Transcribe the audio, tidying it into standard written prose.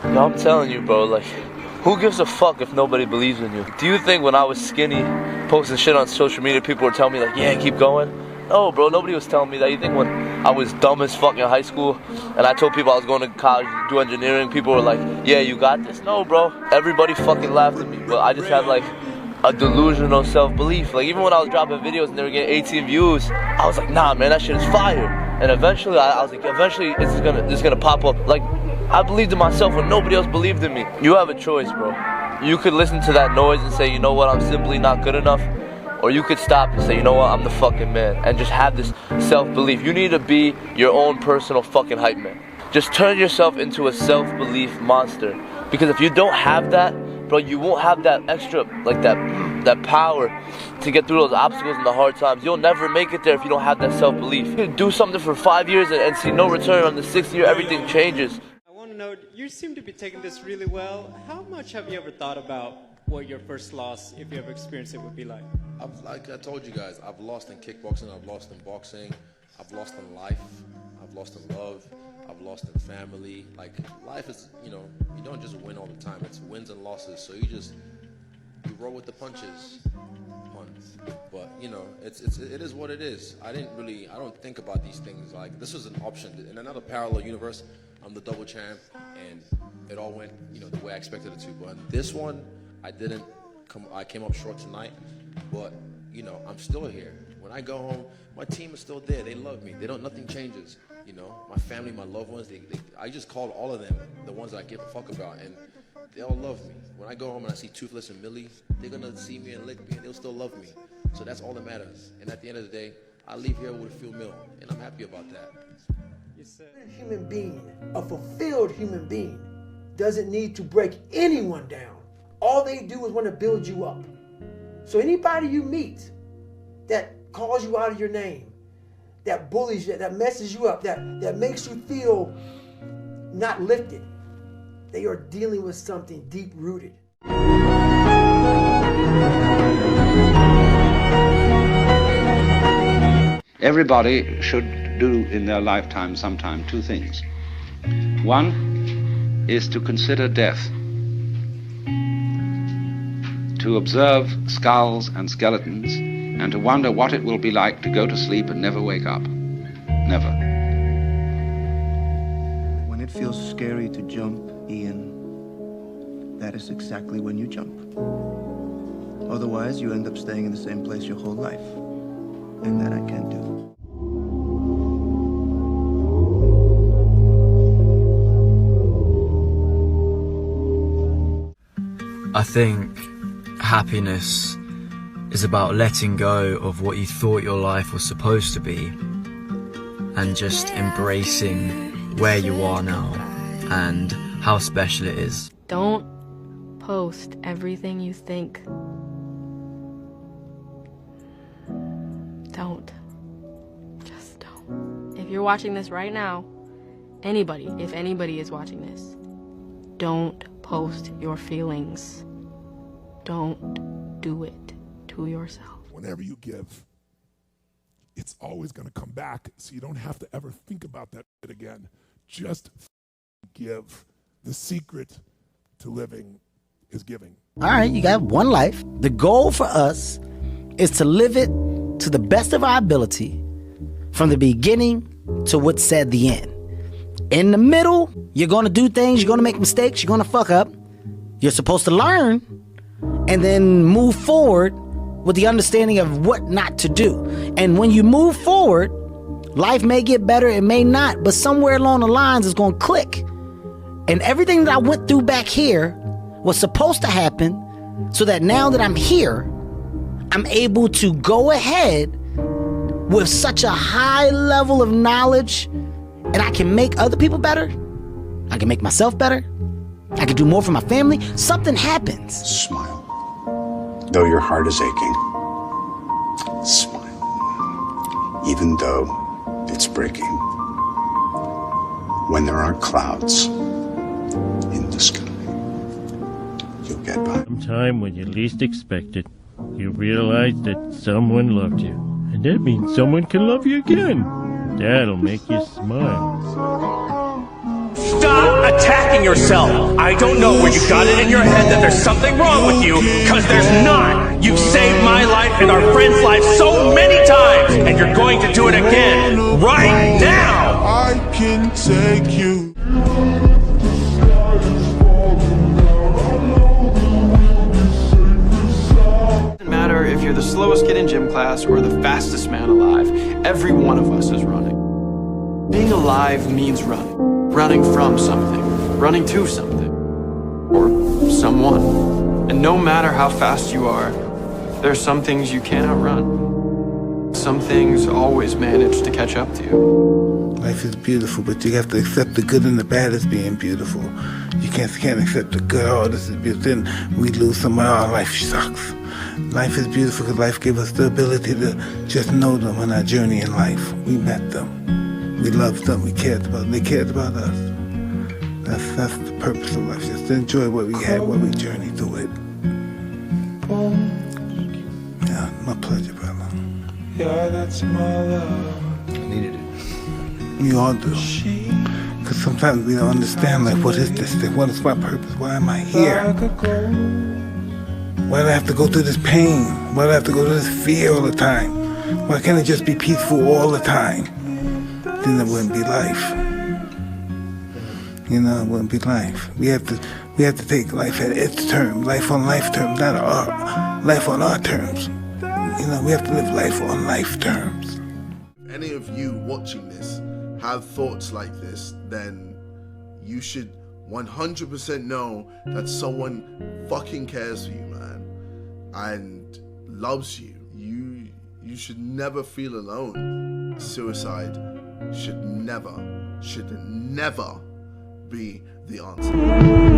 Yo, I'm telling you, bro, like, who gives a fuck if nobody believes in you? Do you think when I was skinny, posting shit on social media, people were telling me like, yeah, keep going? No, bro, nobody was telling me that. You think when I was dumb as fuck in high school and I told people I was going to college to do engineering, people were like, yeah, you got this? No, bro. Everybody fucking laughed at me, but I just had like a delusional self-belief. Like, even when I was dropping videos and they were getting 18 views, I was like, nah, man, that shit is fire. And eventually, I was like, eventually it's gonna pop up. Like, I believed in myself when nobody else believed in me. You have a choice, bro. You could listen to that noise and say, you know what, I'm simply not good enough. Or you could stop and say, you know what, I'm the fucking man. And just have this self-belief. You need to be your own personal fucking hype man. Just turn yourself into a self-belief monster. Because if you don't have that, bro, you won't have that extra, like that power to get through those obstacles and the hard times. You'll never make it there if you don't have that self-belief. You can do something for 5 years and see no return. On the 6th year, everything changes. No, you seem to be taking this really well. How much have you ever thought about what your first loss, if you ever experienced it, would be like? Like I told you guys, I've lost in kickboxing, I've lost in boxing, I've lost in life, I've lost in love, I've lost in family. Like, life is, you know, you don't just win all the time. It's wins and losses. So you roll with the punches. But you know, it is what it is. I don't think about these things. Like, this was an option. In another parallel universe, I'm the double champ, and it all went, you know, the way I expected it to. But in this one, I came up short tonight, but you know, I'm still here. When I go home, my team is still there. They love me. Nothing changes. You know, my family, my loved ones, I just called all of them, the ones that I give a fuck about, and they all love me. When I go home and I see Toothless and Millie, they're gonna see me and lick me, and they'll still love me. So that's all that matters. And at the end of the day, I leave here with a few mil, and I'm happy about that. A human being, a fulfilled human being, doesn't need to break anyone down. All they do is want to build you up. So anybody you meet that calls you out of your name, that bullies you, that messes you up, that makes you feel not lifted, they are dealing with something deep-rooted. Everybody should do in their lifetime sometime two things. One is to consider death, to observe skulls and skeletons, and to wonder what it will be like to go to sleep and never wake up. Never. When it feels scary to jump, Ian, that is exactly when you jump. Otherwise, you end up staying in the same place your whole life. And that I can't do. I think happiness is about letting go of what you thought your life was supposed to be and just embracing where you are now and how special it is. Don't post everything you think. Don't. Just don't. If you're watching this right now, if anybody is watching this, don't post your feelings. Don't do it to yourself. Whenever you give, it's always going to come back, so you don't have to ever think about that again. Just give. The secret to living is giving. All right, you got one life. The goal for us is to live it to the best of our ability, from the beginning to what's said the end. In the middle, you're going to do things, you're going to make mistakes, you're going to fuck up. You're supposed to learn and then move forward with the understanding of what not to do. And when you move forward, life may get better, it may not, but somewhere along the lines it's going to click. And everything that I went through back here was supposed to happen so that now that I'm here, I'm able to go ahead with such a high level of knowledge, and I can make other people better. I can make myself better. I can do more for my family. Something happens. Smile. Though your heart is aching, smile. Even though it's breaking. When there aren't clouds in the sky, you'll get by. Sometime when you least expect it, you realize that someone loved you. And that means someone can love you again. That'll make you smile. Stop attacking yourself. I don't know where you got it in your head that there's something wrong with you, because there's not. You've saved my life and our friend's life so many times, and you're going to do it again right now. I can take you. Doesn't matter if you're the slowest kid in gym class or the fastest man alive, every one of us is running. Being alive means running. Running from something, running to something, or someone. And no matter how fast you are, there are some things you can't outrun. Some things always manage to catch up to you. Life is beautiful, but you have to accept the good and the bad as being beautiful. You can't accept the good, oh, this is beautiful. Then we lose someone, oh, life sucks. Life is beautiful because life gave us the ability to just know them on our journey in life. We met them. We loved them, we cared about them, they cared about us. That's the purpose of life, just to enjoy what we had, what we journeyed through it. Yeah, my pleasure, brother. Yeah, that's my love. I needed it. We all do. Because sometimes we don't understand, like, what is this thing? What is my purpose? Why am I here? Why do I have to go through this pain? Why do I have to go through this fear all the time? Why can't it just be peaceful all the time? Then it wouldn't be life. You know, it wouldn't be life. We have to take life at its terms, life on life terms, not our life on our terms. You know, we have to live life on life terms. If any of you watching this have thoughts like this, then you should 100% know that someone fucking cares for you, man, and loves you. You should never feel alone. Suicide should never be the answer.